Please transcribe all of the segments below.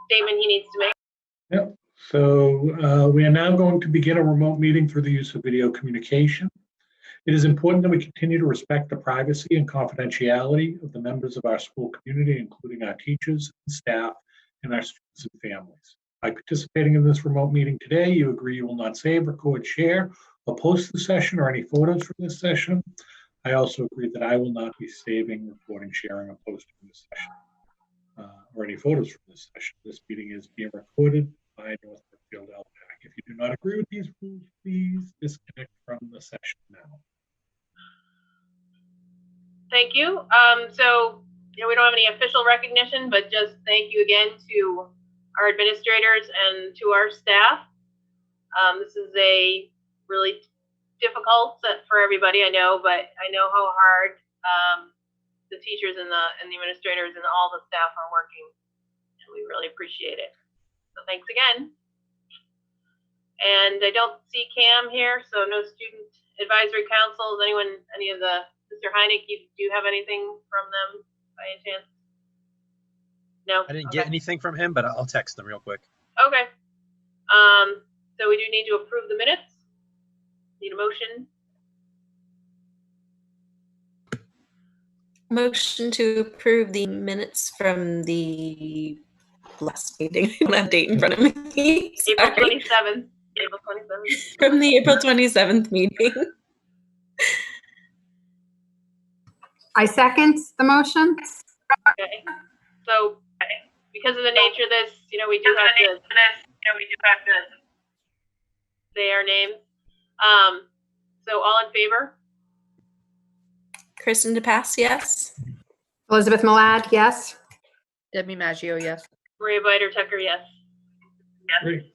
statement he needs to make. Yep. So we are now going to begin a remote meeting through the use of video communication. It is important that we continue to respect the privacy and confidentiality of the members of our school community, including our teachers, staff, and our students and families. By participating in this remote meeting today, you agree you will not save, record, share, or post the session or any photos from this session. I also agree that I will not be saving, recording, sharing, or posting this session or any photos from this session. This meeting is being recorded by North Brookfield LPAC. If you do not agree with these rules, please disconnect from the session now. Thank you. So we don't have any official recognition, but just thank you again to our administrators and to our staff. This is a really difficult set for everybody, I know, but I know how hard the teachers and the administrators and all the staff are working, and we really appreciate it. So thanks again. And I don't see Cam here, so no student advisory councils. Anyone, any of the, Mr. Heineck, do you have anything from them by any chance? No? I didn't get anything from him, but I'll text them real quick. Okay. So we do need to approve the minutes. Need a motion? Motion to approve the minutes from the last meeting. I don't have date in front of me. April 27th. April 27th. From the April 27th meeting. I second the motion. Okay. So because of the nature of this, we do have to say our names. So all in favor? Kristen DePass, yes. Elizabeth Malad, yes. Debbie Maggio, yes. Maria Biter-Tucker, yes. Great.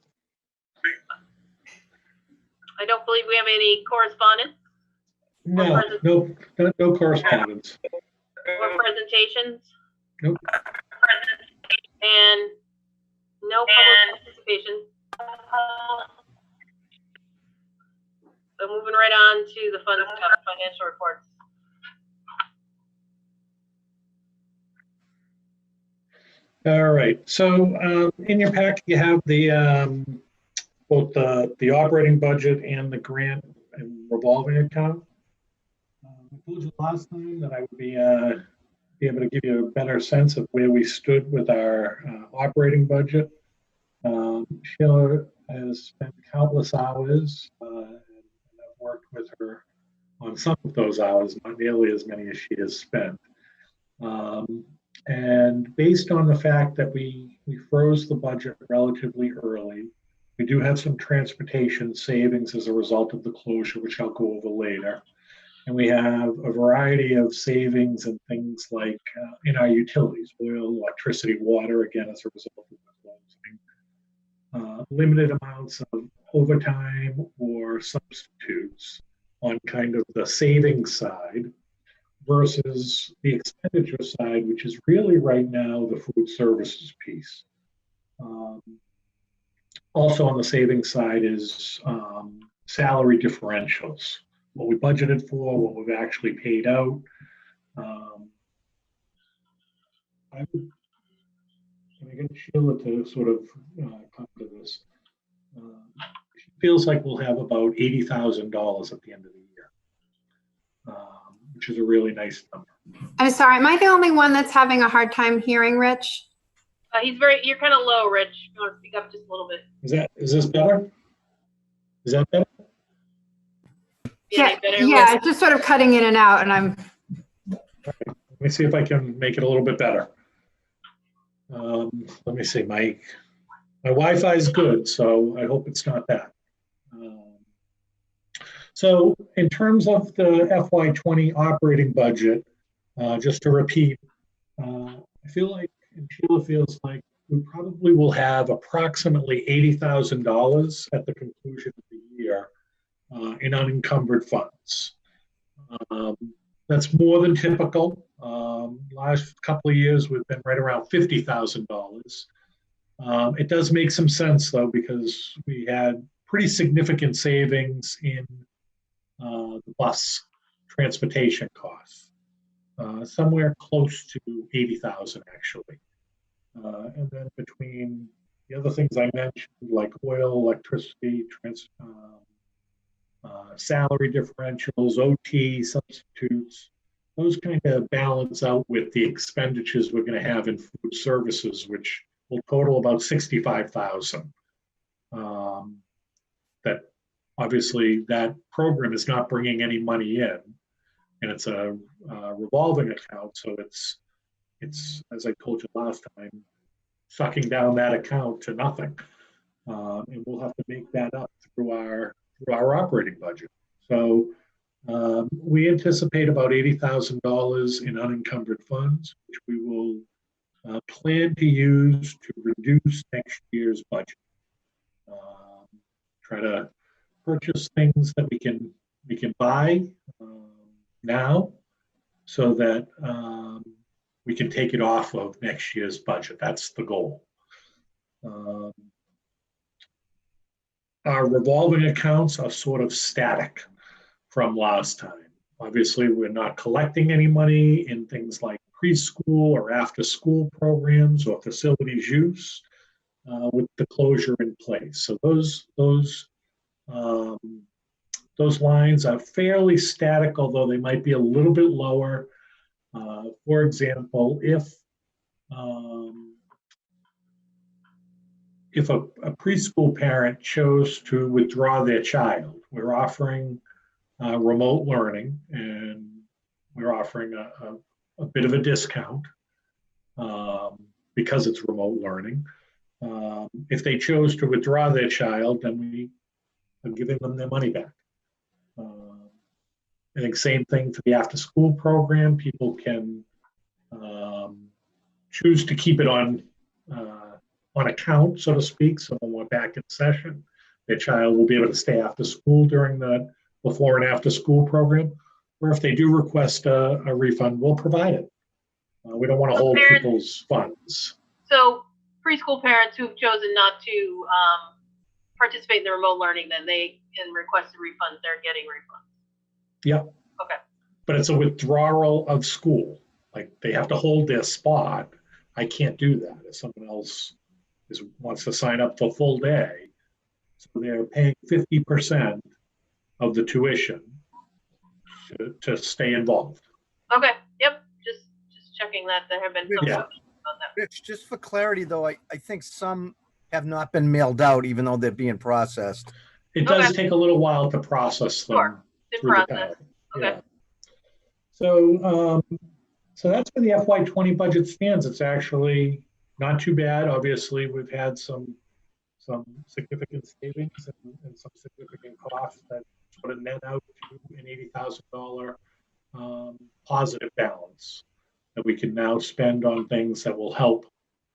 I don't believe we have any correspondence. No correspondence. Or presentations. Nope. And no public participation. So moving right on to the fun stuff, financial reports. All right. So in your pack, you have the both the operating budget and the grant and revolving account. I told you last time that I would be able to give you a better sense of where we stood with our operating budget. Sheila has spent countless hours, and I've worked with her on some of those hours, not nearly as many as she has spent. And based on the fact that we froze the budget relatively early, we do have some transportation savings as a result of the closure, which I'll go over later. And we have a variety of savings and things like in our utilities, oil, electricity, water, again, as a result of the closing. Limited amounts of overtime or substitutes on kind of the savings side versus the expenditure side, which is really right now the food services piece. Also on the savings side is salary differentials, what we budgeted for, what we've actually paid out. I get Sheila to sort of come to this. She feels like we'll have about $80,000 at the end of the year, which is a really nice number. I'm sorry, am I the only one that's having a hard time hearing Rich? You're kind of low, Rich. You want to speak up just a little bit? Is this better? Is that better? Yeah, it's just sort of cutting in and out, and I'm. Let me see if I can make it a little bit better. Let me see. My Wi-Fi is good, so I hope it's not that. So in terms of the FY20 operating budget, just to repeat, I feel like, and Sheila feels like, we probably will have approximately $80,000 at the conclusion of the year in unencumbered funds. That's more than typical. Last couple of years, we've been right around $50,000. It does make some sense, though, because we had pretty significant savings in the bus transportation costs, somewhere close to $80,000 actually. And then between the other things I mentioned, like oil, electricity, salary differentials, OT substitutes, those kind of balance out with the expenditures we're going to have in food services, which will total about 65,000. That obviously that program is not bringing any money in, and it's a revolving account, so it's as I told you last time, sucking down that account to nothing, and we'll have to make that up through our operating budget. So we anticipate about $80,000 in unencumbered funds, which we will plan to use to reduce next year's budget. Try to purchase things that we can buy now, so that we can take it off of next year's budget. That's the goal. Our revolving accounts are sort of static from last time. Obviously, we're not collecting any money in things like preschool or after school programs or facilities use with the closure in place. So those lines are fairly static, although they might be a little bit lower. For example, if a preschool parent chose to withdraw their child, we're offering remote learning, and we're offering a bit of a discount because it's remote learning. If they chose to withdraw their child, then we are giving them their money back. I think same thing for the after-school program. People can choose to keep it on account, so to speak. So when we're back in session, their child will be able to stay after school during the before and after school program. Or if they do request a refund, we'll provide it. We don't want to hold people's funds. So preschool parents who've chosen not to participate in the remote learning, then they can request a refund. They're getting refunds. Yep. Okay. But it's a withdrawal of school. Like, they have to hold their spot. I can't do that if someone else wants to sign up for full day. So they're paying 50% of the tuition to stay involved. Okay. Yep. Just checking that. There have been some questions about that. Rich, just for clarity though, I think some have not been mailed out, even though they're being processed. It does take a little while to process them. Sure. It's in process. Okay. Yeah. So that's where the FY20 budget stands. It's actually not too bad. Obviously, we've had some significant savings and some significant costs that sort of net out to an $80,000 positive balance that we can now spend on things that will help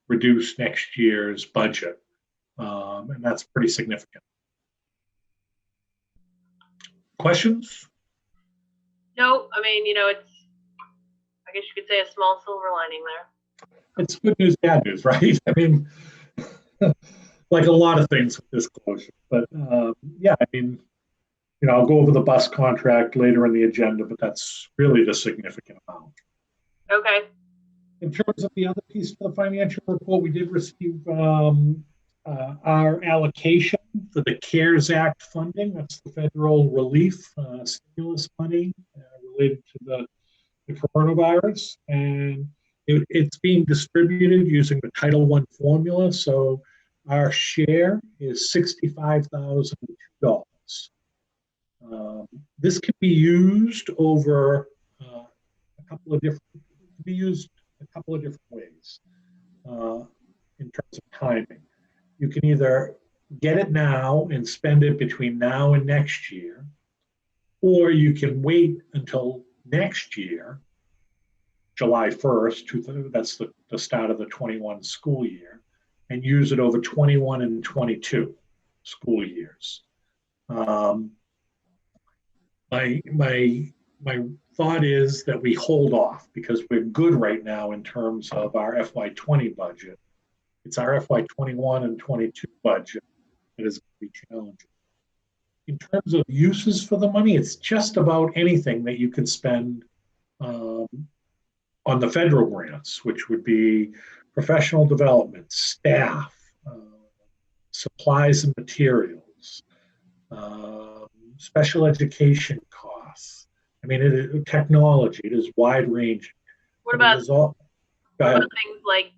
reduce next year's budget. And that's pretty significant. Questions? No, I mean, it's, I guess you could say, a small silver lining there. It's good news, bad news, right? I mean, like a lot of things with this closure. But yeah, I mean, I'll go over the bus contract later in the agenda, but that's really the significant amount. Okay. In terms of the other piece of the financial report, we did receive our allocation for the Decares Act funding. That's the federal relief stimulus money related to the coronavirus. And it's being distributed using the Title I formula. So our share is $65,002. This can be used over a couple of different ways in terms of timing. You can either get it now and spend it between now and next year, or you can wait until next year, July 1st, that's the start of the 21 school year, and use it over 21 and 22 school years. My thought is that we hold off because we're good right now in terms of our FY20 budget. It's our FY21 and 22 budget that is going to be challenging. In terms of uses for the money, it's just about anything that you can spend on the federal grants, which would be professional development, staff, supplies and materials, special education costs. I mean, technology, it is wide ranging. What about Go ahead. things like,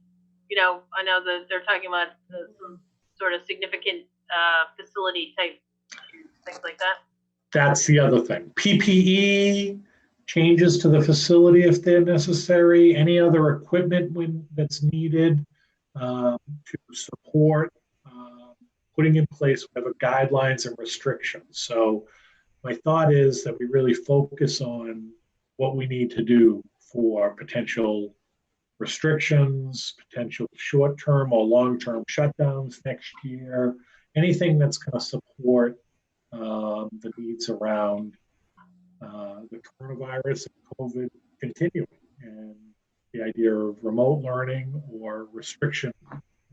I know that they're talking about some sort of significant facility type things like that. That's the other thing. PPE, changes to the facility if they're necessary, any other equipment that's needed to support putting in place whatever guidelines and restrictions. So my thought is that we really focus on what we need to do for potential restrictions, potential short-term or long-term shutdowns next year, anything that's going to support the needs around the coronavirus and COVID continuing, and the idea of remote learning or restriction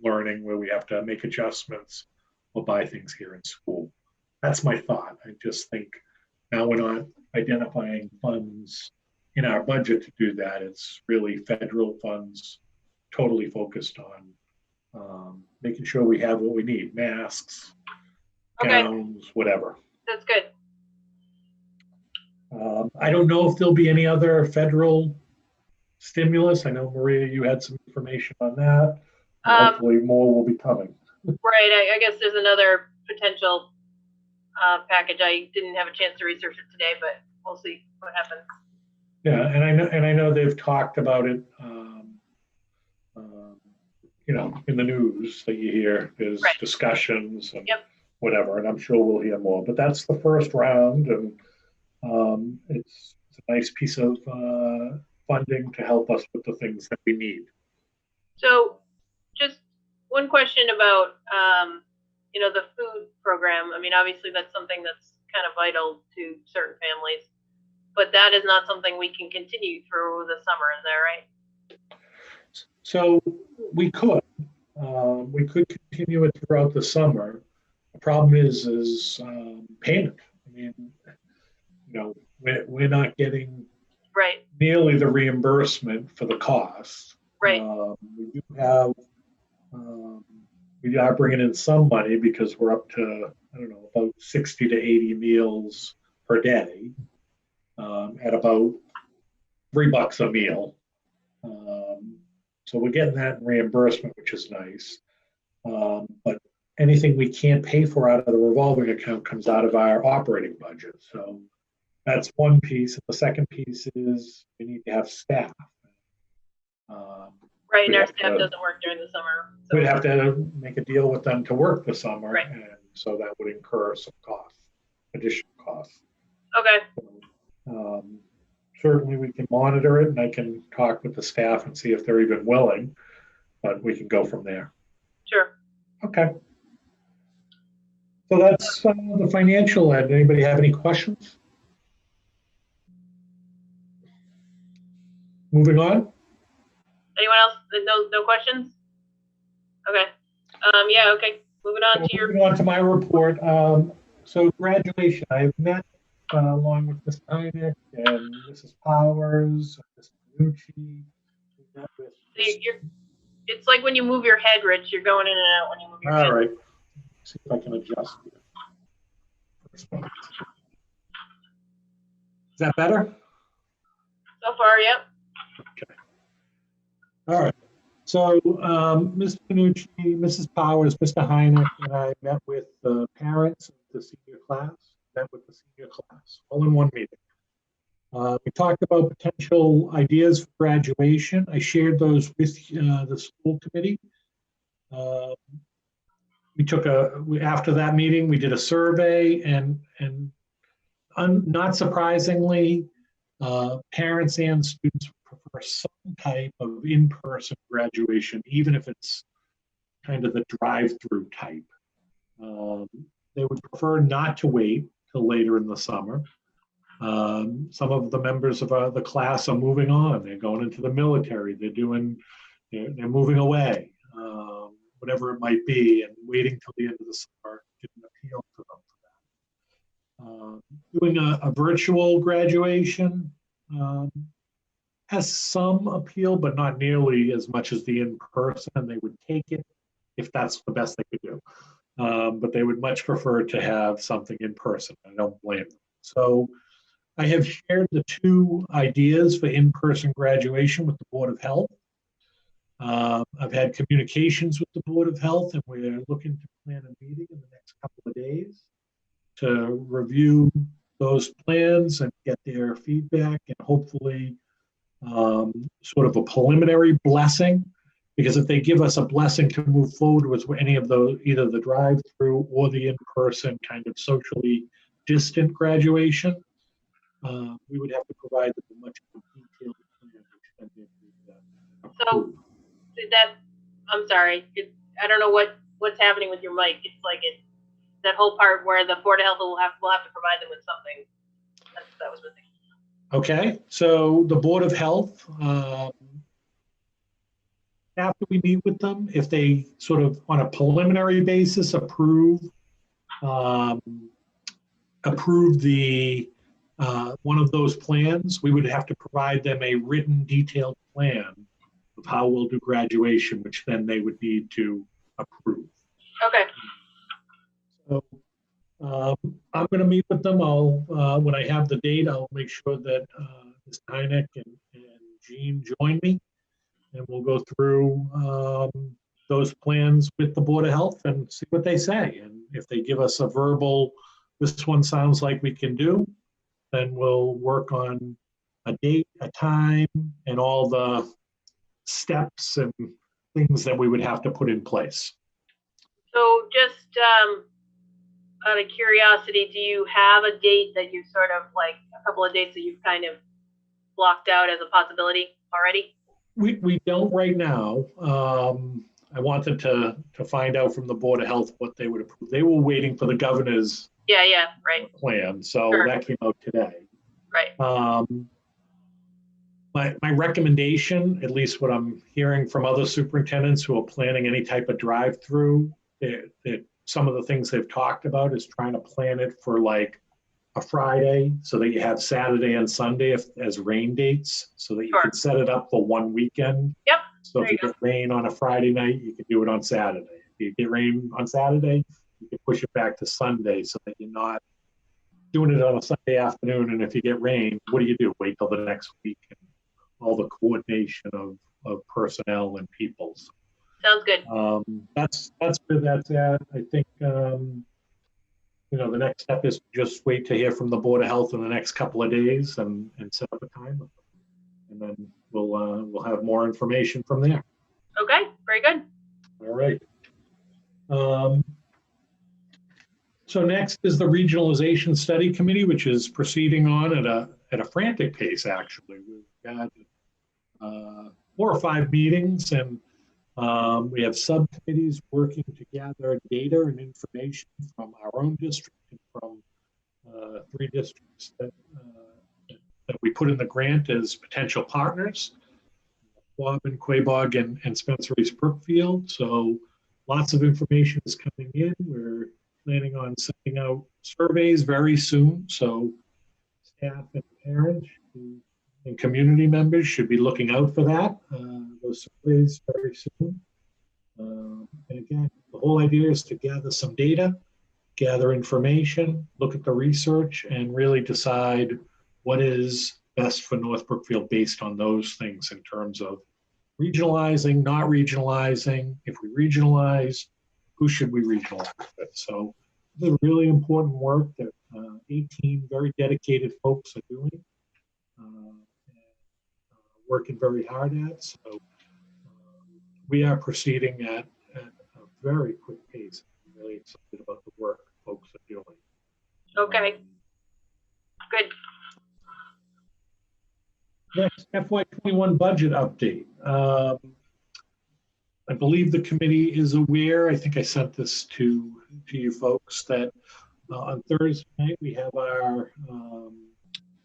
learning where we have to make adjustments or buy things here in school. That's my thought. I just think now we're not identifying funds in our budget to do that. It's really federal funds totally focused on making sure we have what we need, masks, gowns, whatever. That's good. I don't know if there'll be any other federal stimulus. I know, Maria, you had some information on that. Hopefully more will be coming. Right. I guess there's another potential package. I didn't have a chance to research it today, but we'll see what happens. Yeah, and I know they've talked about it. In the news that you hear, there's discussions and whatever, and I'm sure we'll hear more. But that's the first round, and it's a nice piece of funding to help us with the things that we need. So, just one question about the food program. I mean, obviously that's something that's kind of vital to certain families, but that is not something we can continue through the summer. Is that right? So we could continue it throughout the summer. The problem is payment. I mean, we're not getting nearly the reimbursement for the cost. Right. We are bringing in some money because we're up to, about 60 to 80 meals per day at about $3 a meal. So we're getting that in reimbursement, which is nice. But anything we can't pay for out of the revolving account comes out of our operating budget. So that's one piece. And the second piece is we need to have staff. Right, and our staff doesn't work during the summer. So we'd have to make a deal with them to work the summer. Right. And so that would incur some costs, additional costs. Okay. Certainly we can monitor it, and I can talk with the staff and see if they're even willing, but we can go from there. Sure. Okay. So that's the financial end. Anybody have any questions? Moving on. Anyone else? No questions? Okay. Okay. Moving on to my report. So graduation, I've met along with Mr. Hynek and Mrs. Powers, Mr. Panucci. It's like when you move your head, Rich, you're going in and out when you move your head. All right. See if I can adjust here. Is that better? So far, yep. Okay. All right. So Mr. Panucci, Mrs. Powers, Mr. Hynek, and I met with the parents of the senior class, all in one meeting. We talked about potential ideas for graduation. I shared those with the school committee. After that meeting, we did a survey, and not surprisingly, parents and students prefer some type of in-person graduation, even if it's kind of the drive-through type. They would prefer not to wait till later in the summer. Some of the members of the class are moving on. They're going into the military. They're moving away, whatever it might be, and waiting till the end of the summer didn't appeal to them for that. Doing a virtual graduation has some appeal, but not nearly as much as the in-person, and they would take it if that's the best they could do. But they would much prefer to have something in person. I don't blame them. So I have shared the two ideas for in-person graduation with the Board of Health. I've had communications with the Board of Health, and we're looking to plan a meeting in the next couple of days to review those plans and get their feedback, and hopefully sort of a preliminary blessing, because if they give us a blessing to move forward with any of those, either the drive-through or the in-person kind of socially distant graduation, we would have to provide them a much more detailed plan. Which then So did that, I'm sorry, I don't know what's happening with your mic. It's like that whole part where the Board of Health will have to provide them with something. That was missing. Okay, so the Board of Health, after we meet with them, if they sort of on a preliminary basis approve the one of those plans, we would have to provide them a written detailed plan of how we'll do graduation, which then they would need to approve. Okay. So I'm going to meet with them. I'll when I have the date, I'll make sure that Ms. Hynek and Jean join me, and we'll go through those plans with the Board of Health and see what they say. And if they give us a verbal, this one sounds like we can do, then we'll work on a date, a time, and all the steps and things that we would have to put in place. So just out of curiosity, do you have a date that you sort of like a couple of dates that you've kind of blocked out as a possibility already? We don't right now. I wanted to find out from the Board of Health what they would approve. They were waiting for the governor's right. plan, so Sure. that came out today. Right. My recommendation, at least what I'm hearing from other superintendents who are planning any type of drive-through, some of the things they've talked about is trying to plan it for like a Friday so that you have Saturday and Sunday as rain dates, so that you Sure. can set it up for one weekend. Yep. So There if you get rain on a Friday night, you can do it on Saturday. If you get rain on Saturday, you can push it back to Sunday so that you're not doing it on a Sunday afternoon. And if you get rain, what do? Wait till the next week, and all the coordination of personnel and people. So, Sounds good. that's where that's at. I think the next step is just wait to hear from the Board of Health in the next couple of days and set up a time with them. And then we'll have more information from there. Okay, very good. All right. So next is the Regionalization Study Committee, which is proceeding on at a frantic pace. Actually, we've got 4 or 5 meetings, and we have subcommittees working to gather data and information from our own district and from 3 districts that we put in the grant as potential partners, Quabbin, Quabog, and Spencer East Brookfield. So lots of information is coming in. We're planning on sending out surveys very soon. So staff and parents and community members should be looking out for that, those surveys very soon. And again, the whole idea is to gather some data, gather information, look at the research, and really decide what is best for North Brookfield based on those things in terms of regionalizing, not regionalizing. If we regionalize, who should we regionalize with? So this is really important work that 18 very dedicated folks are doing. Working very hard at. So we are proceeding at a very quick pace. I'm really excited about the work folks are doing. Okay. Good. Next, FY21 budget update. I believe the committee is aware, I think I sent this to you folks, that on Thursday night we have our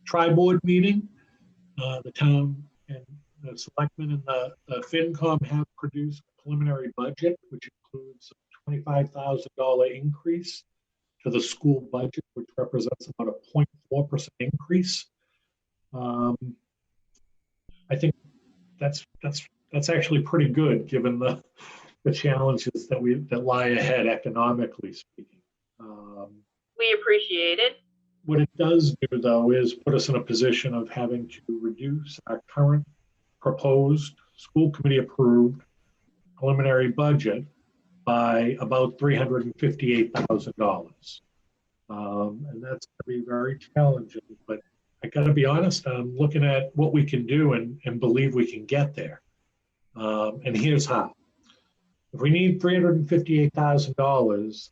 tri-board meeting. The town and the selectmen and the FinCom have produced a preliminary budget, which includes a $25,000 increase to the school budget, which represents about a 0.4% increase. I think that's actually pretty good given the challenges that lie ahead economically speaking. We appreciate it. What it does do, though, is put us in a position of having to reduce our current proposed school committee approved preliminary budget by about $358,000. And that's going to be very challenging, but I got to be honest, I'm looking at what we can do and believe we can get there. And here's how. If we need $358,000,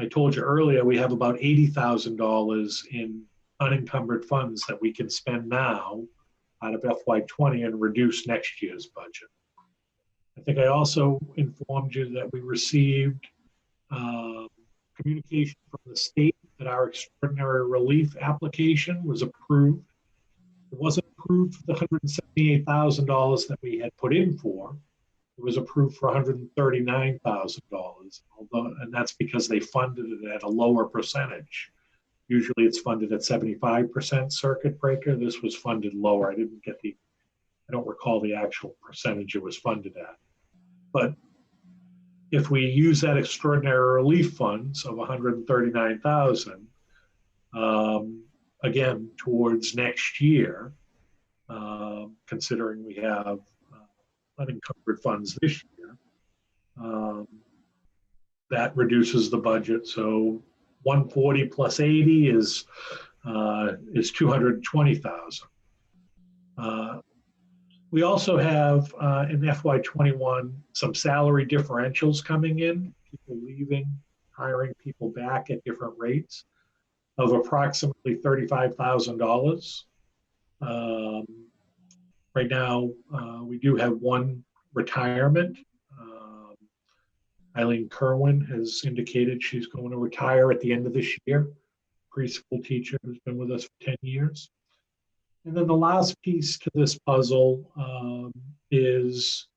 I told you earlier, we have about $80,000 in unencumbered funds that we can spend now out of FY20 and reduce next year's budget. I think I also informed you that we received communication from the state that our extraordinary relief application was approved. It wasn't approved for the $178,000 that we had put in for. It was approved for $139,000, and that's because they funded it at a lower percentage. Usually it's funded at 75% circuit breaker. This was funded lower. I don't recall the actual percentage it was funded at. But if we use that extraordinary relief funds of $139,000, again, towards next year, considering we have unencumbered funds this year, that reduces the budget. So 140 plus 80 is 220,000. We also have in FY21 some salary differentials coming in, people leaving, hiring people back at different rates of approximately $35,000. Right now, we do have one retirement. Eileen Kerwin has indicated she's going to retire at the end of this year. Preschool teacher who's been with us for 10 years. And then the last piece to this puzzle is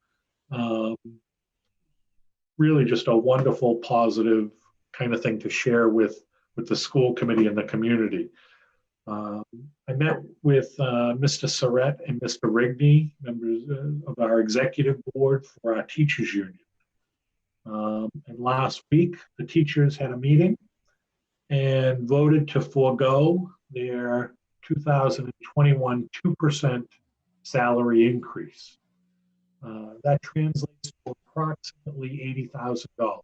really just a wonderful, positive kind of thing to share with the school committee and the community. I met with Mr. Surratt and Mr. Rigney, members of our executive board for our teachers union. And last week, the teachers had a meeting and voted to forego their 2021 2% salary increase. That translates to approximately $80,000.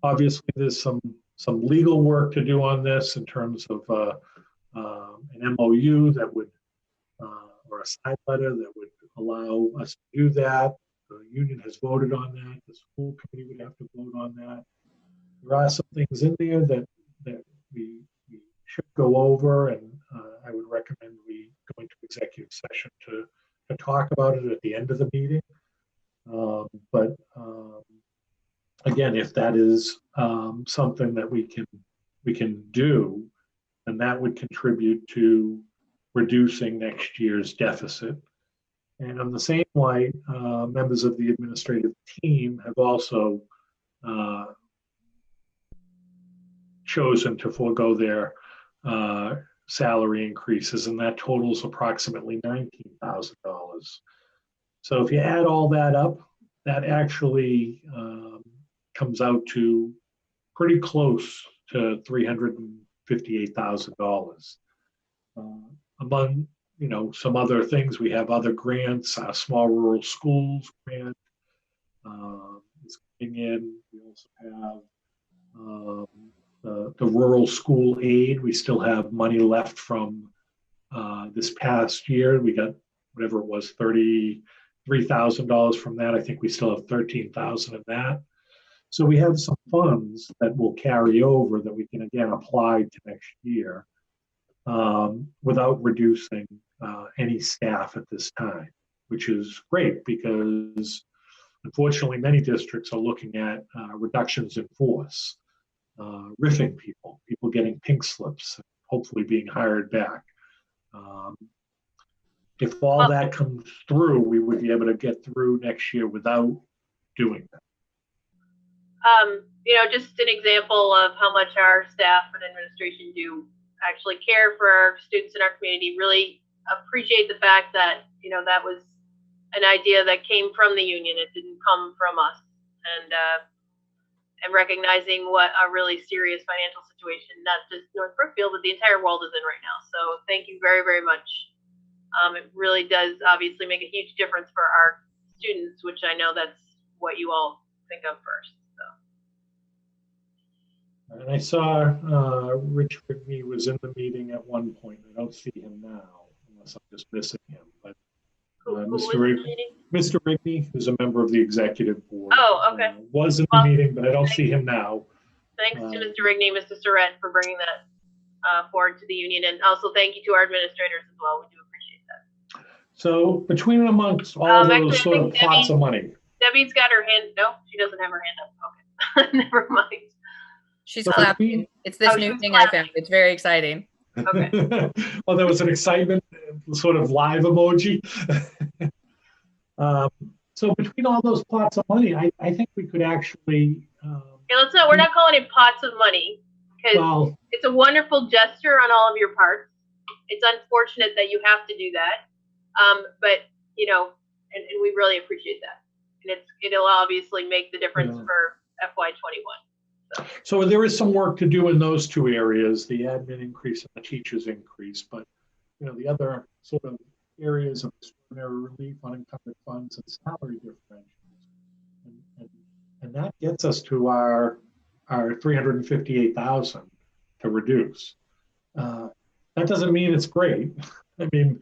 Obviously, there's some legal work to do on this in terms of an MOU that would, or a side letter that would allow us to do that. The union has voted on that. The school committee would have to vote on that. There are some things in there that we should go over, and I would recommend we go into executive session to talk about it at the end of the meeting. But again, if that is something that we can do, then that would contribute to reducing next year's deficit. And on the same light, members of the administrative team have also chosen to forego their salary increases, and that totals approximately $19,000. So if you add all that up, that actually comes out to pretty close to $358,000. Among some other things, we have other grants, small rural schools grant is coming in. We also have the rural school aid. We still have money left from this past year. We got whatever it was, $33,000 from that. I think we still have $13,000 of that. So we have some funds that will carry over that we can again apply to next year without reducing any staff at this time, which is great because unfortunately many districts are looking at reductions in force, riffing people getting pink slips, hopefully being hired back. If all that comes through, we would be able to get through next year without doing that. Just an example of how much our staff and administration do actually care for our students in our community really appreciate the fact that, you know, that was an idea that came from the union. It didn't come from us. And recognizing what a really serious financial situation, not just North Brookfield, but the entire world is in right now. So thank you very, very much. It really does obviously make a huge difference for our students, which I know that's what you all think of first. So. And I saw Rich Rigney was in the meeting at one point. I don't see him now, unless I'm just missing him. But Mr. Rigney, who's a member of the executive board, was in the meeting, but I don't see him now. Thanks to Mr. Rigney, Mr. Surratt, for bringing that forward to the union, and also thank you to our administrators as well. We do appreciate that. So between and amongst all those sort of pots of money. Debbie's got her hand. No, she doesn't have her hand up. Okay, never mind. She's clapping. It's this new thing I found. It's very exciting. Okay. Well, there was an excitement sort of live emoji. So between all those pots of money, I think we could actually. Okay, we're not calling it pots of money because it's a wonderful gesture on all of your parts. It's unfortunate that you have to do that, but you know, and we really appreciate that, and it'll obviously make the difference for FY21. So there is some work to do in those two areas, the admin increase and the teachers increase, but you know, the other sort of areas of extraordinary relief, unencumbered funds, and salary differentials. And that gets us to our 358,000 to reduce. That doesn't mean it's great. I mean,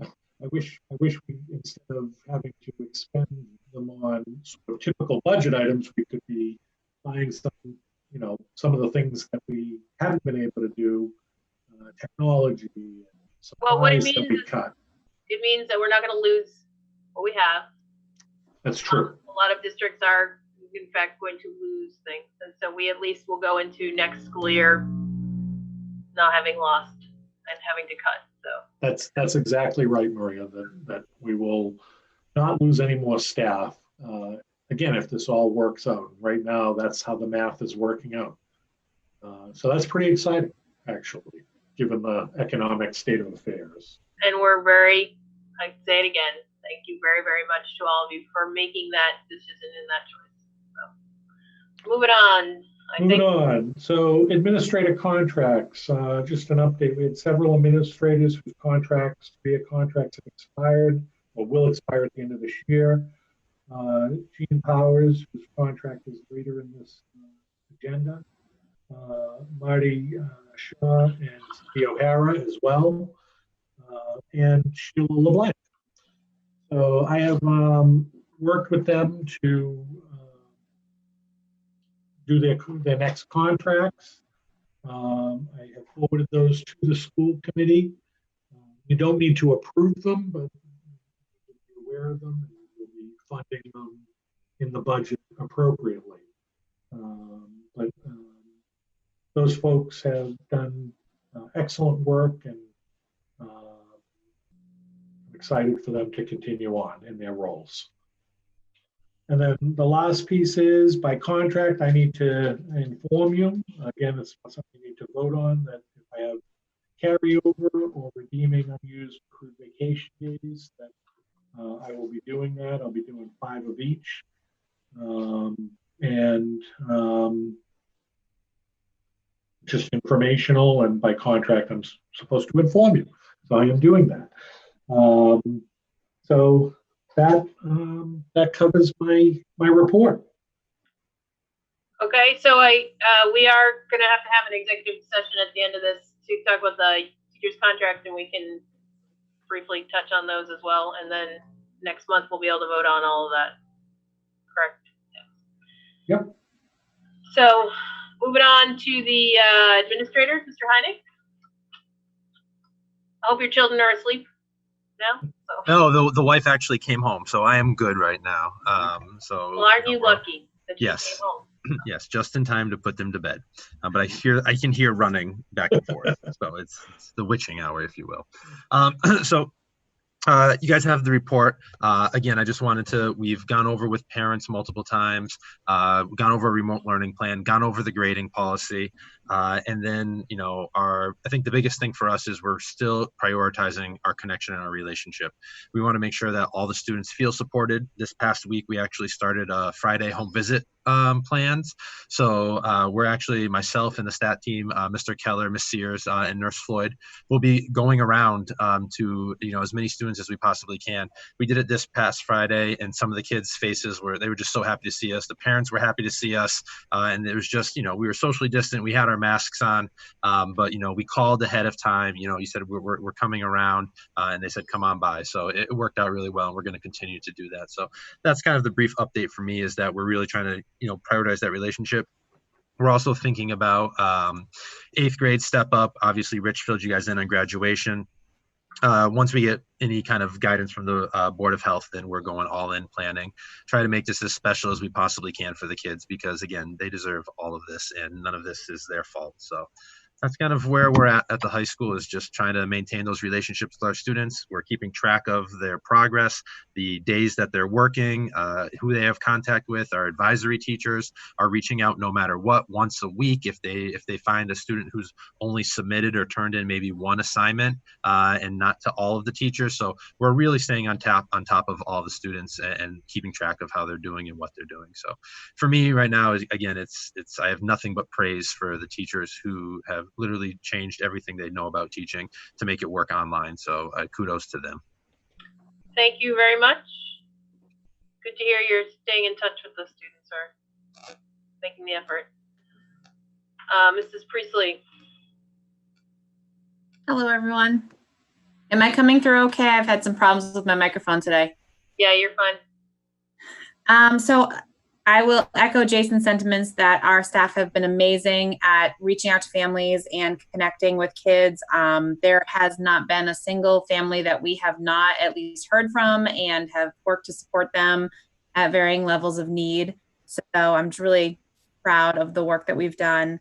I wish we, instead of having to expend them on sort of typical budget items, we could be buying some, you know, some of the things that we haven't been able to do, technology, and supplies that we cut. It means that we're not going to lose what we have. That's true. A lot of districts are, in fact, going to lose things, and so we at least will go into next school year not having lost and having to cut. So that's exactly right, Maria. That we will not lose any more staff. Again, if this all works out, right now that's how the math is working out. So that's pretty exciting, actually, given the economic state of affairs. And we're very, I say it again, thank you very, very much to all of you for making that decision and that choice. So, moving on. Moving on. So administrator contracts, just an update. We had several administrators whose contracts have expired or will expire at the end of this year. Gene Powers, whose contract is later in this agenda. Marty Shaw and Steve O'Hara as well. And Sheila LeBlanc. So I have worked with them to do their next contracts. I have forwarded those to the school committee. You don't need to approve them, but you'll be aware of them, and we'll be funding them in the budget appropriately. But those folks have done excellent work, and I'm excited for them to continue on in their roles. And then the last piece is, by contract, I need to inform you. Again, it's not something you need to vote on, that if I have carryover or redeeming unused accrued vacation days, that I will be doing that. I'll be doing 5 of each. Just informational, and by contract, I'm supposed to inform you. So I am doing that. So that covers my report. Okay, so we are going to have an executive session at the end of this to talk about the teacher's contract, and we can briefly touch on those as well. And then next month we'll be able to vote on all of that. Correct? Yeah. Yep. So moving on to the administrators, Mr. Heineck. I hope your children are asleep now. So. No, the wife actually came home, so I am good right now. Well, aren't you lucky that you came home? Yes, just in time to put them to bed. But I can hear running back and forth, so it's the witching hour, if you will. So You guys have the report. Again, I just wanted to, we've gone over with parents multiple times, gone over a remote learning plan, gone over the grading policy. And then, you know, I think the biggest thing for us is we're still prioritizing our connection and our relationship. We want to make sure that all the students feel supported. This past week, we actually started a Friday home visit plans. So we're actually, myself and the stat team, Mr. Keller, Ms. Sears, and Nurse Floyd, will be going around to, you know, as many students as we possibly can. We did it this past Friday, and some of the kids' faces they were just so happy to see us. The parents were happy to see us, and it was just, you know, we were socially distant. We had our masks on, but, you know, we called ahead of time. You know, you said we're coming around, and they said come on by. So it worked out really well, and we're going to continue to do that. So that's kind of the brief update for me, is that we're really trying to, you know, prioritize that relationship. We're also thinking about 8th grade step up. Obviously, Rich filled you guys in on graduation. Once we get any kind of guidance from the Board of Health, then we're going all in planning, try to make this as special as we possibly can for the kids, because again, they deserve all of this and none of this is their fault. So that's kind of where we're at the high school, is just trying to maintain those relationships with our students. We're keeping track of their progress, the days that they're working, who they have contact with. Our advisory teachers are reaching out no matter what, once a week, if they find a student who's only submitted or turned in maybe one assignment, and not to all of the teachers. So we're really staying on top of all the students and keeping track of how they're doing and what they're doing. So for me right now, again, I have nothing but praise for the teachers who have literally changed everything they know about teaching to make it work online. So kudos to them. Thank you very much. Good to hear you're staying in touch with the students or making the effort. Mrs. Priestley. Hello, everyone. Am I coming through okay? I've had some problems with my microphone today. Yeah, you're fine. So I will echo Jason's sentiments that our staff have been amazing at reaching out to families and connecting with kids. There has not been a single family that we have not at least heard from and have worked to support them at varying levels of need. So I'm really proud of the work that we've done.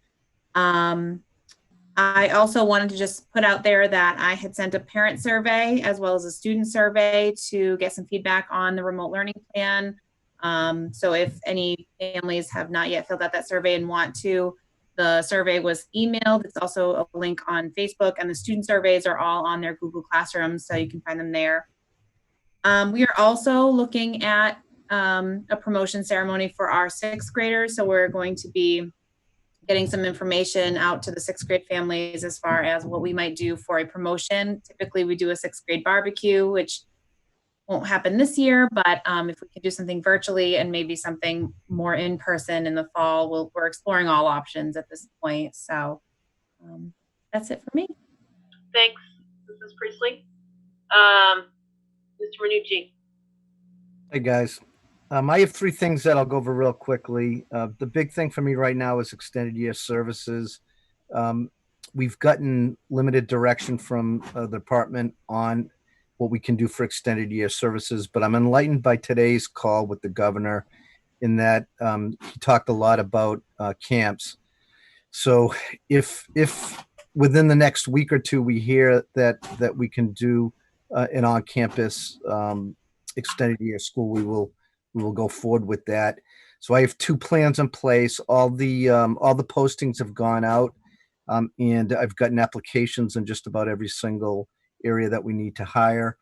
I also wanted to just put out there that I had sent a parent survey as well as a student survey to get some feedback on the remote learning plan. So if any families have not yet filled out that survey and want to, the survey was emailed. It's also a link on Facebook, and the student surveys are all on their Google Classroom, so you can find them there. We are also looking at a promotion ceremony for our 6th graders. So we're going to be getting some information out to the 6th grade families as far as what we might do for a promotion. Typically we do a 6th grade barbecue, which won't happen this year, but if we could do something virtually and maybe something more in person in the fall, we're exploring all options at this point. So that's it for me. Thanks, Mrs. Priestley. Mr. Minucci. Hey guys, I have 3 things that I'll go over real quickly. The big thing for me right now is extended year services. We've gotten limited direction from the department on what we can do for extended year services, but I'm enlightened by today's call with the governor in that he talked a lot about camps. So if within the next week or 2 we hear that we can do an on-campus extended year school, we will go forward with that. So I have 2 plans in place. All the postings have gone out, and I've gotten applications in just about every single area that we need to hire.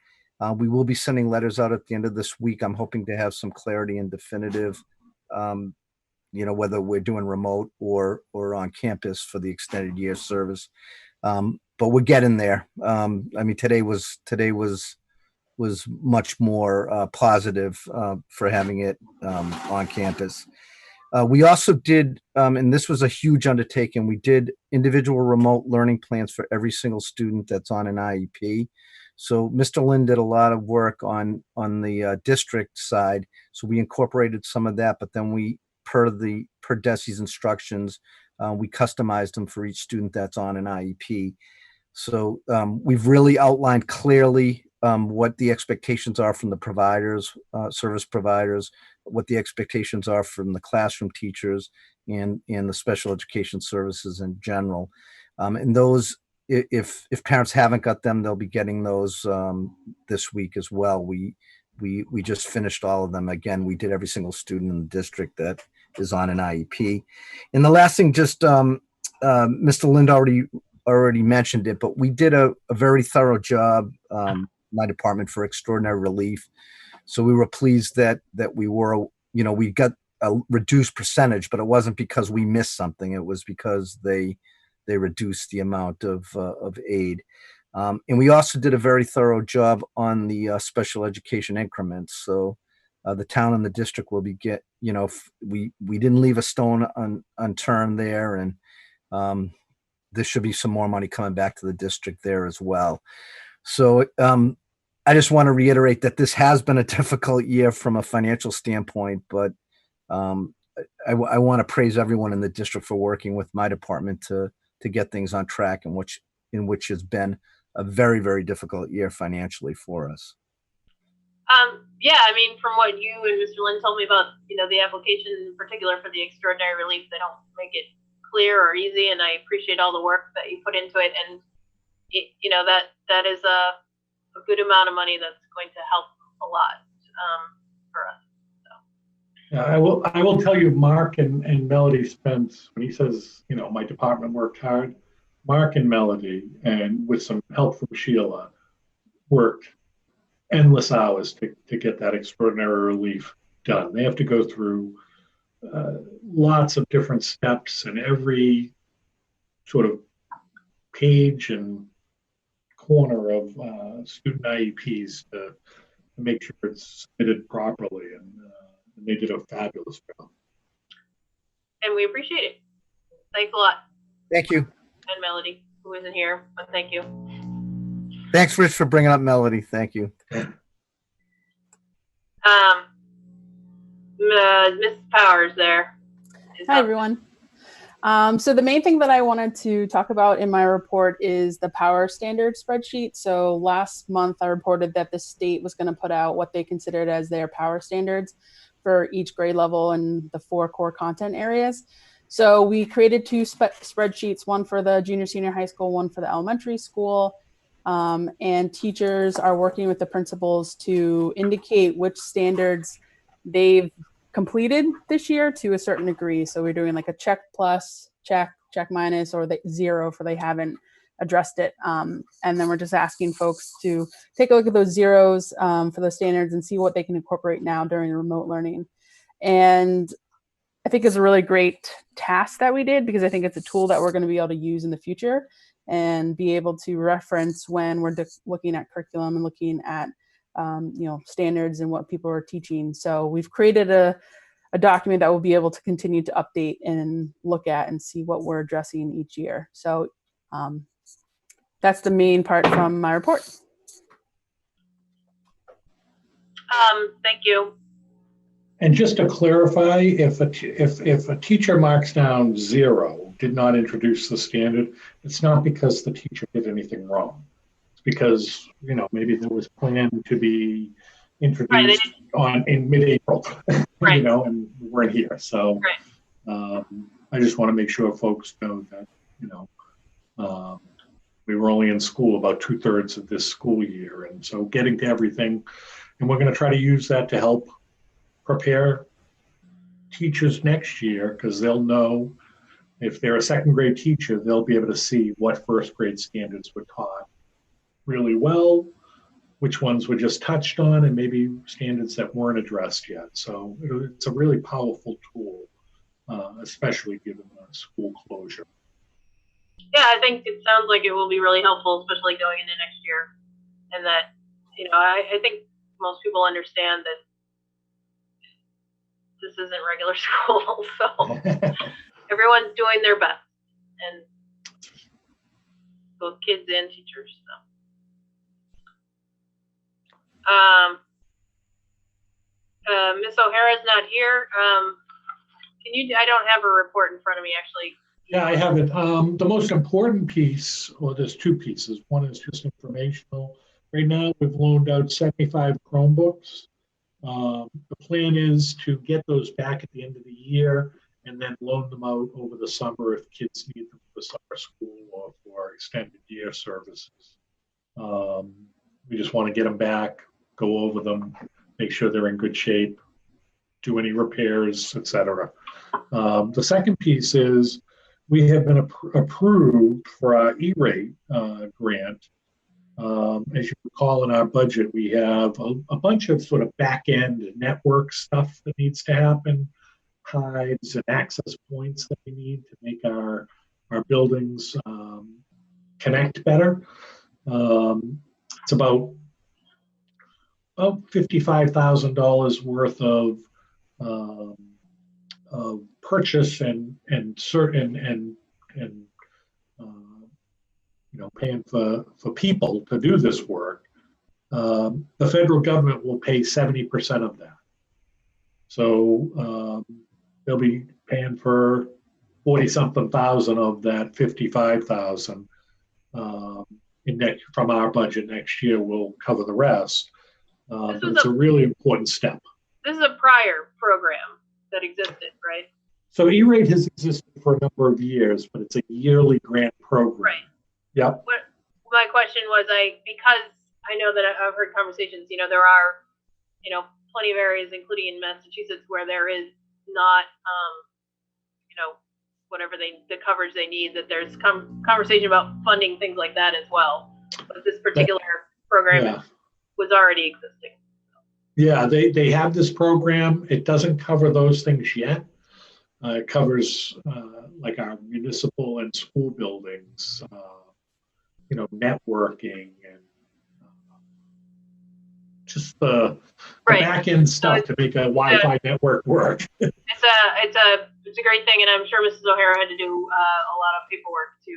We will be sending letters out at the end of this week. I'm hoping to have some clarity and definitive, whether we're doing remote or on campus for the extended year service. But we're getting there. I mean, today was much more positive for having it on campus. We also did, and this was a huge undertaking, we did individual remote learning plans for every single student that's on an IEP. So Mr. Lynn did a lot of work on the district side. So we incorporated some of that, but then we, per DESI's instructions, we customized them for each student that's on an IEP. So we've really outlined clearly what the expectations are from the providers, service providers, what the expectations are from the classroom teachers and the special education services in general. And those if parents haven't got them, they'll be getting those this week as well. We just finished all of them. Again, we did every single student in the district that is on an IEP. And the last thing, just Mr. Lind already mentioned it, but we did a very thorough job, my department, for extraordinary relief. So we were pleased that we were, we got a reduced percentage, but it wasn't because we missed something. It was because they reduced the amount of aid. And we also did a very thorough job on the special education increments. So the town and the district will be we didn't leave a stone unturned there. And there should be some more money coming back to the district there as well. So I just want to reiterate that this has been a difficult year from a financial standpoint, but I want to praise everyone in the district for working with my department to get things on track, in which has been a very, very difficult year financially for us. Yeah, I mean, from what you and Mr. Lynn told me about, the application in particular for the extraordinary relief, they don't make it clear or easy, and I appreciate all the work that you put into it. And that is a good amount of money that's going to help a lot for us. Yeah, I will tell you, Mark and Melody Spence, when he says, my department worked hard, Mark and Melody, and with some help from Sheila, worked endless hours to get that extraordinary relief done. They have to go through lots of different steps, and every sort of page and corner of student IEPs to make sure it's submitted properly, and they did a fabulous job. And we appreciate it. Thanks a lot. Thank you. And Melody, who isn't here, but thank you. Thanks, Rich, for bringing up Melody. Thank you. Ms. Powers there. Hi, everyone. So the main thing that I wanted to talk about in my report is the power standard spreadsheet. So last month I reported that the state was going to put out what they considered as their power standards for each grade level and the 4 core content areas. So we created 2 spreadsheets, one for the junior, senior high school, one for the elementary school. And teachers are working with the principals to indicate which standards they've completed this year to a certain degree. So we're doing like a check plus, check minus, or the 0 for they haven't addressed it. And then we're just asking folks to take a look at those zeros for those standards and see what they can incorporate now during remote learning. And I think it's a really great task that we did, because I think it's a tool that we're going to be able to use in the future and be able to reference when we're looking at curriculum and looking at standards and what people are teaching. So we've created a document that we'll be able to continue to update and look at and see what we're addressing each year. So that's the main part from my report. Thank you. And just to clarify, if a teacher marks down 0, did not introduce the standard, it's not because the teacher did anything wrong. It's because, maybe there was planned to be introduced in mid-April, right. And we weren't here. So right. I just want to make sure folks know that, we were only in school about 2/3 of this school year. And so getting to everything, and we're going to try to use that to help prepare teachers next year, because they'll know if they're a 2nd grade teacher, they'll be able to see what 1st grade standards were taught really well, which ones were just touched on, and maybe standards that weren't addressed yet. So it's a really powerful tool, especially given the school closure. Yeah, I think it sounds like it will be really helpful, especially going into next year. And that, I think most people understand that this isn't regular school, so everyone's doing their best, and both kids and teachers. So, Miss O'Hara's not here. I don't have a report in front of me, actually. Yeah, I have it. The most important piece, well, there's 2 pieces. One is just informational. Right now, we've loaned out 75 Chromebooks. The plan is to get those back at the end of the year and then loan them out over the summer if kids need them for summer school or for extended year services. We just want to get them back, go over them, make sure they're in good shape, do any repairs, etc. The second piece is we have been approved for our E-rate grant. As you recall, in our budget, we have a bunch of sort of back-end network stuff that needs to happen, hives and access points that we need to make our buildings connect better. It's about $55,000 worth of purchase and paying for people to do this work. The federal government will pay 70% of that. So they'll be paying for 40-something thousand of that 55,000. From our budget next year, we'll cover the rest. But it's a really important step. This is a prior program that existed, right? So E-rate has existed for a number of years, but it's a yearly grant program. Right. Yep. What my question was, because I know that I've heard conversations, there are, plenty of areas, including in Massachusetts, where there is not, whatever the coverage they need, that there's conversation about funding things like that as well. But this particular program was already existing. Yeah, they have this program. It doesn't cover those things yet. It covers like our municipal and school buildings, networking and just the back end stuff to make a Wi-Fi network work. It's a great thing, and I'm sure Mrs. O'Hara had to do a lot of paperwork to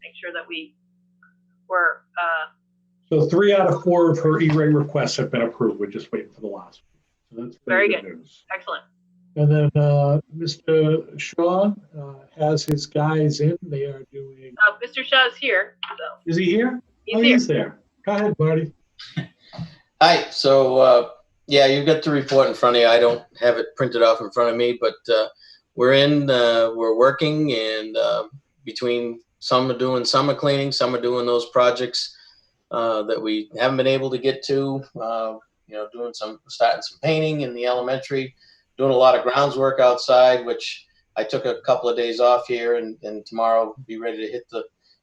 make sure that we were. So 3 out of 4 of her E-rate requests have been approved. We're just waiting for the last one. So that's very good news. Excellent. And then Mr. Shaw has his guys in. They are doing. Mr. Shaw's here. So. Is he here? He's there. Go ahead, Marty. Hi. So, you've got the report in front of you. I don't have it printed off in front of me, but we're working, and between some are doing summer cleaning, some are doing those projects that we haven't been able to get to, starting some painting in the elementary, doing a lot of grounds work outside, which I took a couple of days off here, and tomorrow be ready to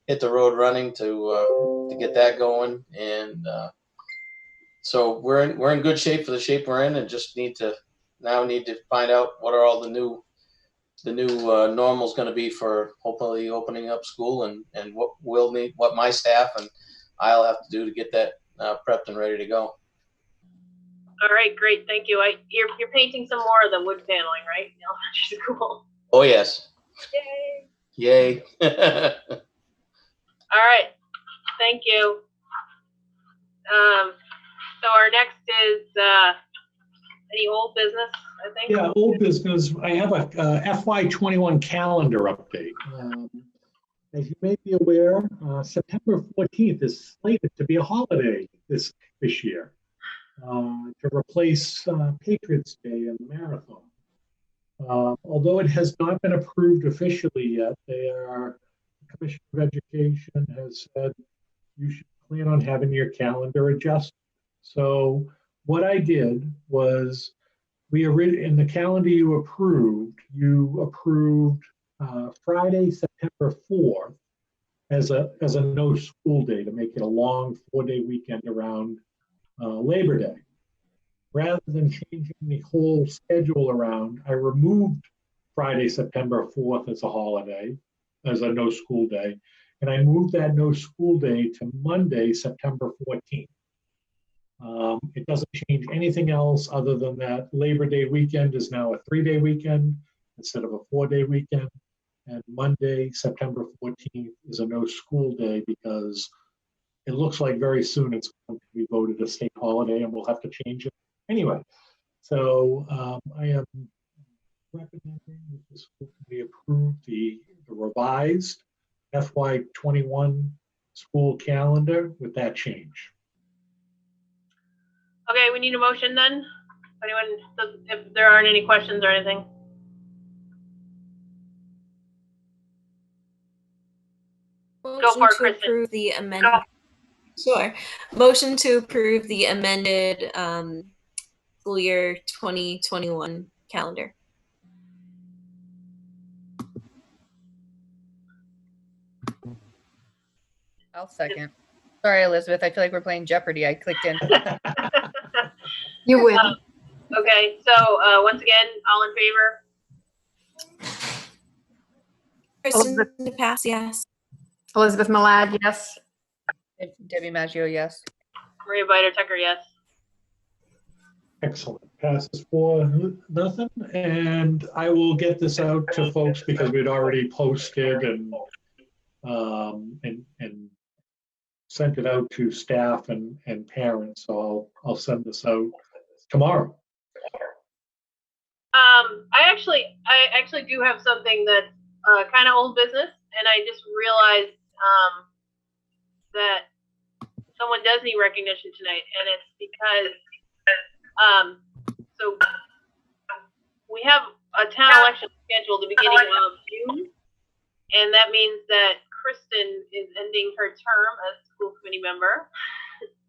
hit the road running to get that going. And so we're in good shape for the shape we're in, and just need to find out what are all the new normal's going to be for hopefully opening up school, and what my staff and I'll have to do to get that prepped and ready to go. All right, great, thank you. You're painting some more of the wood paneling, right? In elementary school. Oh yes. Yay. Yay. All right, thank you. So our next is any old business, I think? Yeah, old business. I have a FY21 calendar update. As you may be aware, September 14th is slated to be a holiday this year to replace Patriots Day and the marathon. Although it has not been approved officially yet, the Commission of Education has said you should plan on having your calendar adjusted. So what I did was, in the calendar you approved Friday, September 4th as a no school day to make it a long 4-day weekend around Labor Day. Rather than changing the whole schedule around, I removed Friday, September 4th as a holiday, as a no school day, and I moved that no school day to Monday, September 14th. It doesn't change anything else other than that Labor Day weekend is now a 3-day weekend instead of a 4-day weekend. And Monday, September 14th is a no school day because it looks like very soon it's going to be voted a state holiday and we'll have to change it anyway. So I am recommending that the school committee approve the revised FY21 school calendar with that change. Okay, we need a motion then. If there aren't any questions or anything. Go for it, to Kristen. approve the amendment. Sure. Motion to approve the amended school year 2021 calendar. I'll second. Sorry, Elizabeth. I feel like we're playing Jeopardy. I clicked in. You win. Okay, so once again, all in favor? Kristen DePass, yes. Elizabeth Malad, yes. Debbie Maggio, yes. Maria Biter Tucker, yes. Excellent. Passes 4-0. And I will get this out to folks because we'd already posted and sent it out to staff and parents. So I'll send this out tomorrow. I actually do have something that's kind of old business, and I just realized that someone does need recognition tonight, and it's because so we have a town election scheduled the beginning of June, and that means that Kristen is ending her term as school committee member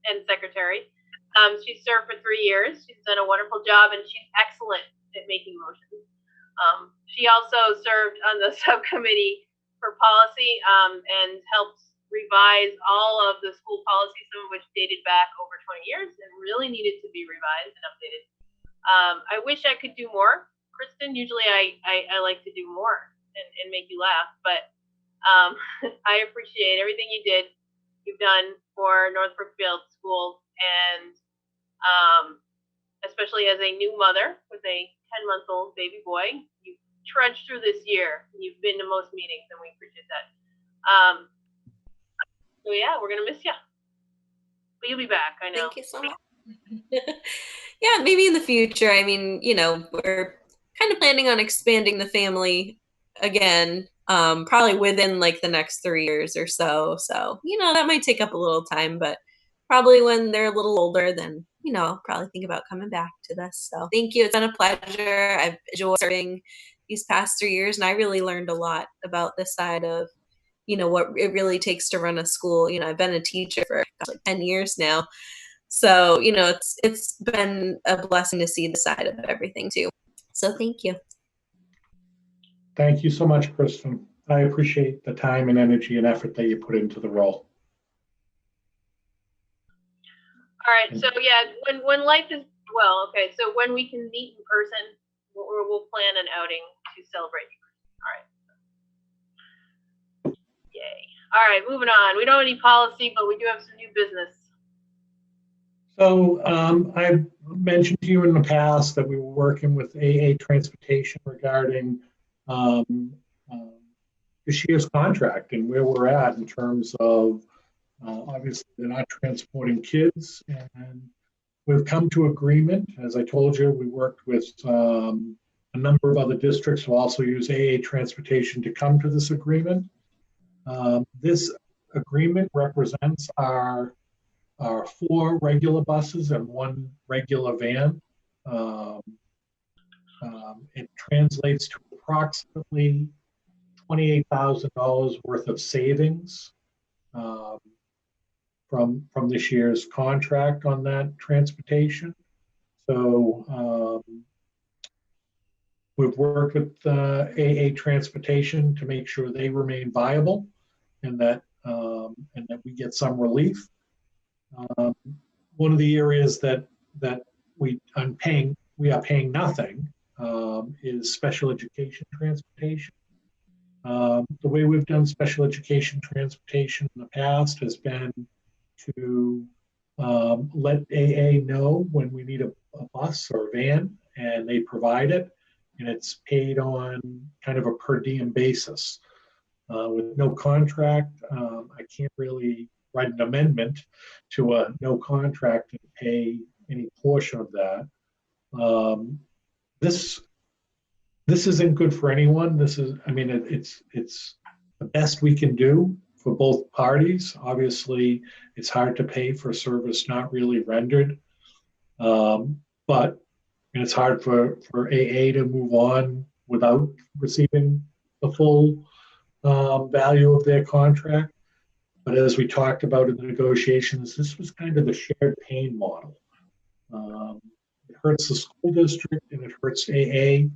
and secretary. She's served for 3 years. She's done a wonderful job, and she's excellent at making motions. She also served on the subcommittee for policy and helped revise all of the school policies, some of which dated back over 20 years and really needed to be revised and updated. I wish I could do more, Kristen. Usually I like to do more and make you laugh, but I appreciate everything you've done for North Brookfield schools, and especially as a new mother with a 10-month-old baby boy, you trudged through this year. You've been to most meetings, and we appreciate that. So yeah, we're gonna miss you, but you'll be back. I know. Thank you so much. Yeah, maybe in the future. I mean, we're kind of planning on expanding the family again, probably within like the next 3 years or so. So, that might take up a little time, but probably when they're a little older, then, I'll probably think about coming back to this. So thank you. It's been a pleasure. I've enjoyed serving these past 3 years, and I really learned a lot about this side of, what it really takes to run a school. I've been a teacher for like 10 years now. So, it's been a blessing to see the side of everything too. So thank you. Thank you so much, Kristen. I appreciate the time and energy and effort that you put into the role. All right, so yeah, when life is, okay, so when we can meet in person, we'll plan an outing to celebrate you. All right. Yay. All right, moving on. We don't have any policy, but we do have some new business. So I've mentioned to you in the past that we were working with AA Transportation regarding this year's contract and where we're at in terms of obviously they're not transporting kids, and we've come to agreement. As I told you, we worked with a number of other districts who also use AA Transportation to come to this agreement. This agreement represents our 4 regular buses and 1 regular van. It translates to approximately $28,000 worth of savings from this year's contract on that transportation. So we've worked with AA Transportation to make sure they remain viable and that we get some relief. One of the areas that we are paying nothing is special education transportation. The way we've done special education transportation in the past has been to let AA know when we need a bus or a van, and they provide it, and it's paid on kind of a per diem basis. With no contract, I can't really write an amendment to a no contract and pay any portion of that. This isn't good for anyone. It's the best we can do for both parties. Obviously, it's hard to pay for a service not really rendered, but it's hard for AA to move on without receiving the full value of their contract. But as we talked about in the negotiations, this was kind of the shared pain model. It hurts the school district and it hurts AA,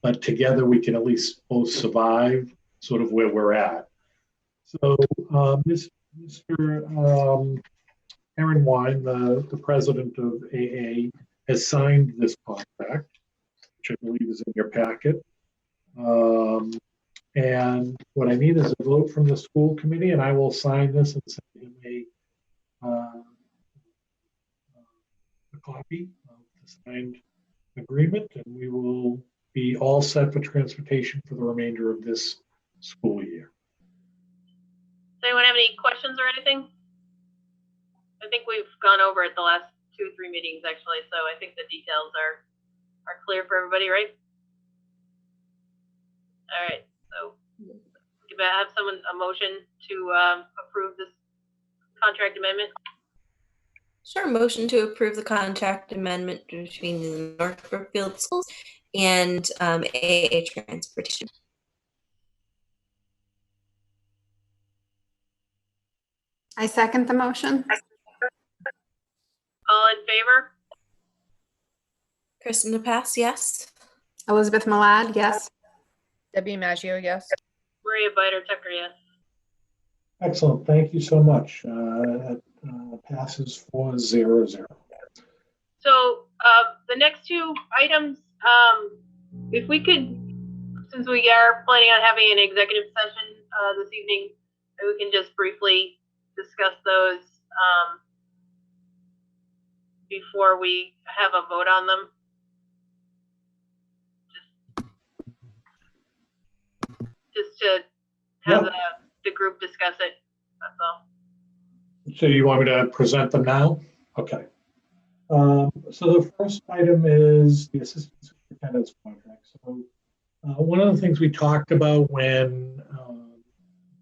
but together we can at least both survive sort of where we're at. So Mr. Aaron Wine, the president of AA, has signed this contract, which I believe is in your packet. And what I need is a vote from the school committee, and I will sign this and send him a copy of the signed agreement, and we will be all set for transportation for the remainder of this school year. Does anyone have any questions or anything? I think we've gone over it the last 2 or 3 meetings actually, so I think the details are clear for everybody, right? All right, so we have a motion to approve this contract amendment. Sure, motion to approve the contract amendment between the North Brookfield schools and AA Transportation. I second the motion. All in favor? Kristen DePass, yes. Elizabeth Malad, yes. Debbie Maggio, yes. Maria Biter-Tucker, yes. Excellent. Thank you so much. That passes 4-0-0. So the next 2 items, if we could, since we are planning on having an executive session this evening, we can just briefly discuss those before we have a vote on them. Just to have the group discuss it, that's all. So you want me to present them now? Okay. So the first item is the assistant superintendent's contract. So one of the things we talked about when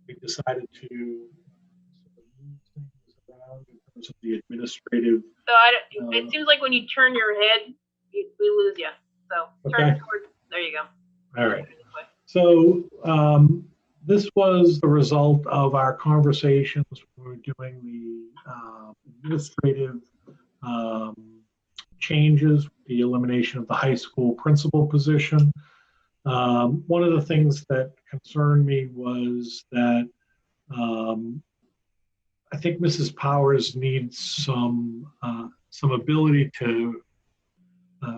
we decided to move things around in terms of the administrative. So it seems like when you turn your head, we lose you. So turn towards, there you go. All right. So this was the result of our conversations when we were doing the administrative changes, the elimination of the high school principal position. One of the things that concerned me was that I think Mrs. Powers needs some ability to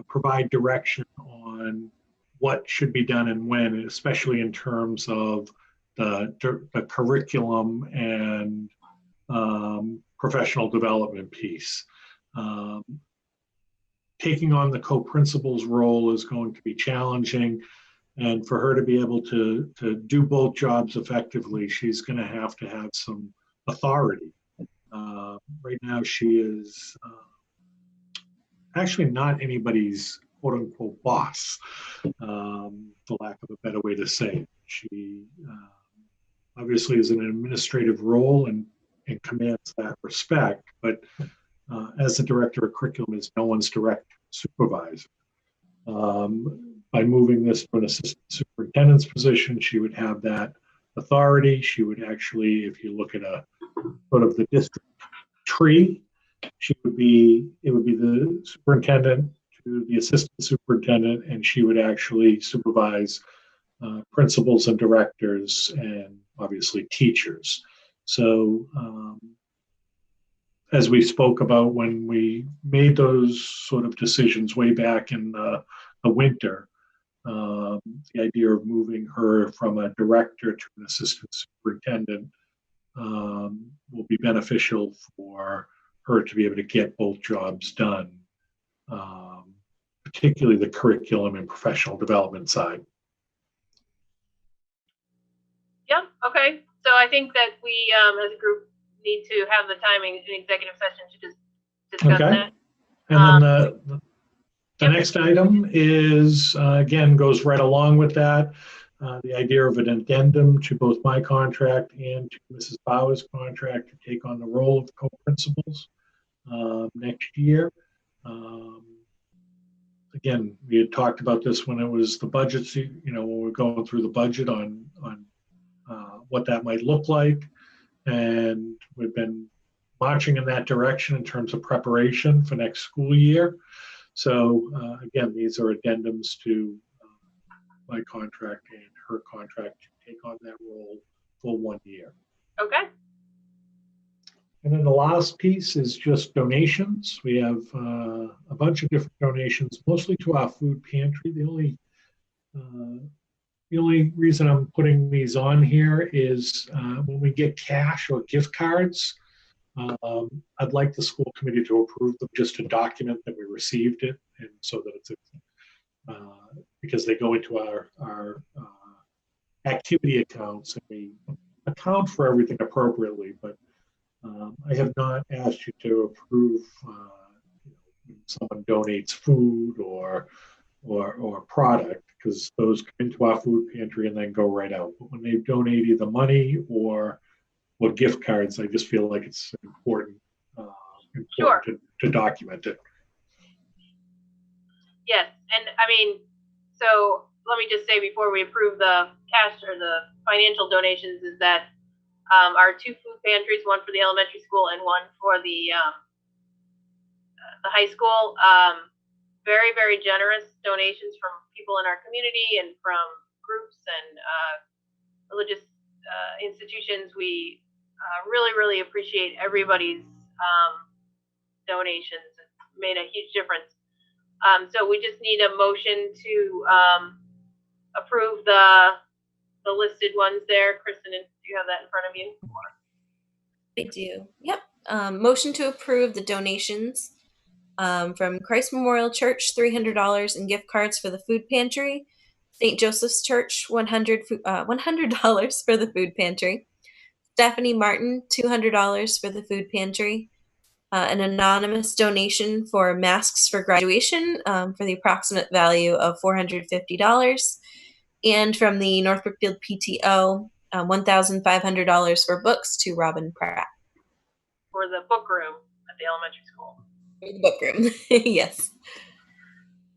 provide direction on what should be done and when, especially in terms of the curriculum and professional development piece. Taking on the co-principal's role is going to be challenging, and for her to be able to do both jobs effectively, she's going to have some authority. Right now, she is actually not anybody's quote-unquote boss, for lack of a better way to say it. She obviously is in an administrative role and commands that respect, but as the director of curriculum is no one's direct supervisor. By moving this to an assistant superintendent's position, she would have that authority. She would actually, if you look at a sort of the district tree, it would be the superintendent to the assistant superintendent, and she would actually supervise principals and directors and obviously teachers. So as we spoke about when we made those sort of decisions way back in the winter, the idea of moving her from a director to an assistant superintendent will be beneficial for her to be able to get both jobs done, particularly the curriculum and professional development side. Yeah, okay. So I think that we, as a group, need to have the timing in executive session to just discuss that. And then the next item is, again, goes right along with that, the idea of an addendum to both my contract and to Mrs. Bauer's contract to take on the role of co-principals next year. Again, we had talked about this when it was the budget, when we were going through the budget on what that might look like. and we've been marching in that direction in terms of preparation for next school year. So again, these are addendums to my contract and her contract to take on that role for 1 year. Okay. And then the last piece is just donations. We have a bunch of different donations, mostly to our food pantry. The only reason I'm putting these on here is when we get cash or gift cards, I'd like the school committee to approve them just to document that we received it, and so that it's because they go into our activity accounts and we account for everything appropriately. But I have not asked you to approve when someone donates food or product, because those come into our food pantry and then go right out. But when they donate either money or gift cards, I just feel like it's important, Sure. to document it. Yes, and I mean, so let me just say before we approve the cash or the financial donations is that our 2 food pantries, one for the elementary school and one for the high school, very, very generous donations from people in our community and from groups and religious institutions. We really, really appreciate everybody's donations. It's made a huge difference. So we just need a motion to approve the listed ones there. Kristen, do you have that in front of you? I do. Yep. Motion to approve the donations from Christ Memorial Church, $300 in gift cards for the food pantry. St. Joseph's Church, $100 for the food pantry. Stephanie Martin, $200 for the food pantry. An anonymous donation for masks for graduation for the approximate value of $450. And from the North Brookfield PTO, $1,500 for books to Robin Pratt. For the book room at the elementary school. For the book room, yes.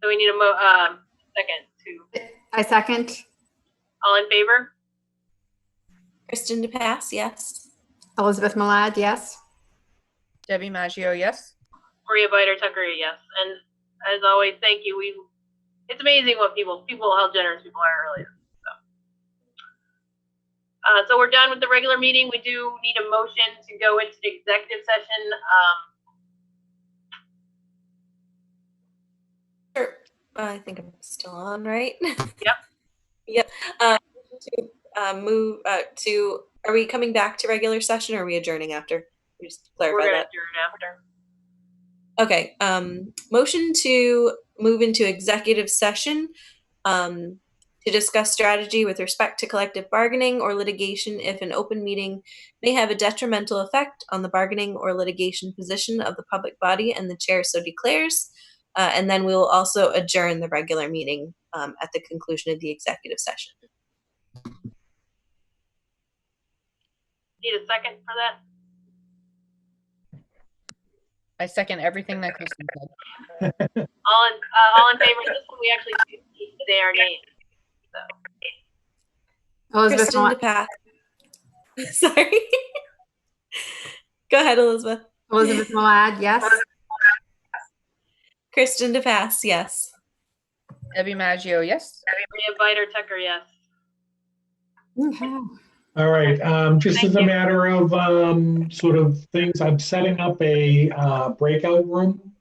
So we need a second to. I second. All in favor? Kristen DePass, yes. Elizabeth Malad, yes. Debbie Maggio, yes. Maria Biter-Tucker, yes. And as always, thank you. It's amazing what how generous people are, really. So we're done with the regular meeting. We do need a motion to go into the executive session. Sure. I think I'm still on, right? Yep. Yep. Move to. Are we coming back to regular session, or are we adjourning after? We just clarify We're gonna that. adjourn after. Okay. Motion to move into executive session to discuss strategy with respect to collective bargaining or litigation if an open meeting may have a detrimental effect on the bargaining or litigation position of the public body and the chair so declares. And then we will also adjourn the regular meeting at the conclusion of the executive session. Need a second for that? I second everything that Kristen said. All in favor of this one? We actually do need to say our name. So. Elizabeth Kristen DePass. Sorry. Go ahead, Elizabeth. Elizabeth Malad, yes. Kristen DePass, yes. Debbie Maggio, yes. Maria Biter-Tucker, yes. Okay. All right, just Thank as a you. matter of sort of things, I'm setting up a breakout room